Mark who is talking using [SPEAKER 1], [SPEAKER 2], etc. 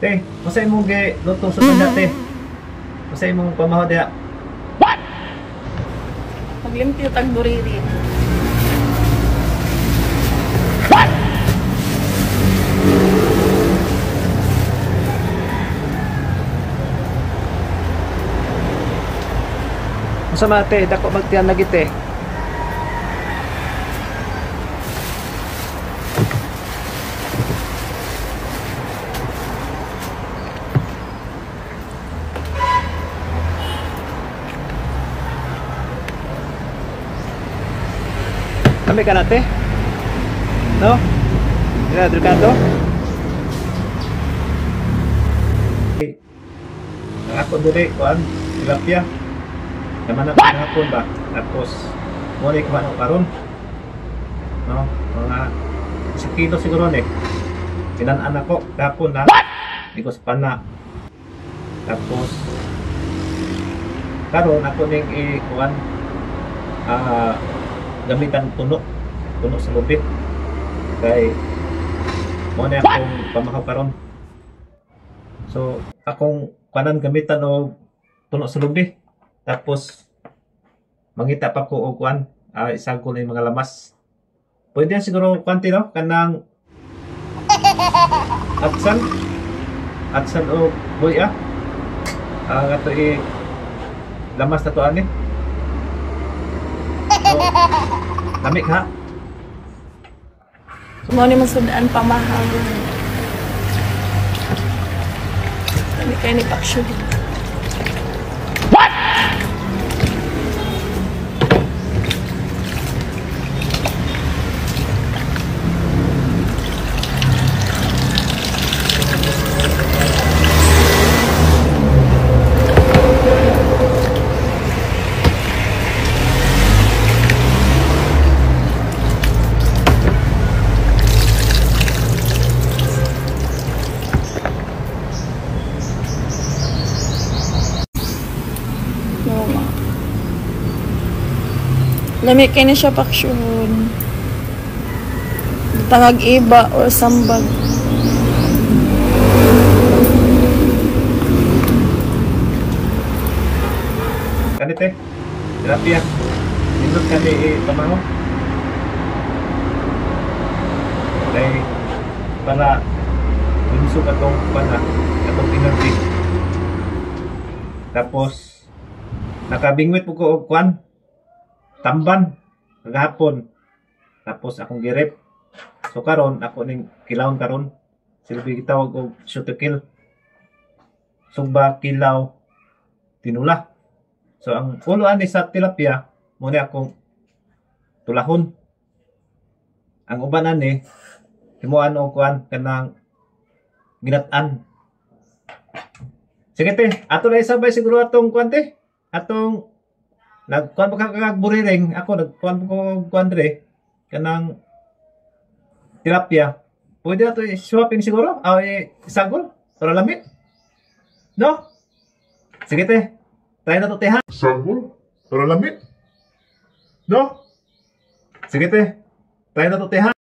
[SPEAKER 1] Te, masay mong gi luto sa tanda te. Masay mong pamahaw diha.
[SPEAKER 2] Maglimpyo tag buriri.
[SPEAKER 1] Unsa man te, dako magtiyan lagi te. Kami ka nate? No? Dila, delikado? Ang ako dili, kuan, tilapia. Naman na hapon ba? Tapos, muna ikuha ng karon. No? Mga 1 kilo siguro eh. Sinanaan ako, kahapon na. Hindi ko sa pana. Tapos, karon ako ning ikuan, gamitan puno sa lubid kay mo na akong pamahaw karon. So akong kanan gamitan og puno sa lubid, tapos mangita pa ko og kuan, isagol ni mga lamas. Pwede yan siguro kanti no kanang atsan o buya, ato lamas na to ani. So, lamig ha?
[SPEAKER 2] Mo ni masudaan pamahaw. Kami kayo ni Paksyo. Lamig kayo na siya paksyon. Tangag iba or sambag.
[SPEAKER 1] Kanite, tilapia. Nindot kani pamahaw. Kay para lumusog atong pana, atong energy. Tapos nakabingwit po ko og kuan, tamban kagahapon. Tapos akong girip. So karon ako ning kilawon karon. Silbi gitawag og shoot to kill. Sugba, kilaw, tinula. So ang ulo ani sa tilapia mo ni akong tulahon. Ang uban ani himuan og kuan kanang ginat-an. Sige te, ato na isabay siguro atong kuan te. Atong nagkuan pa kag buriring, ako nagkuan ko kuan dire kanang tilapia. Pwede na to i-swapping siguro, isagol para lamig. No? Sige te, try na to te ha. Isagol para lamig. No? Sige te, try na to te ha.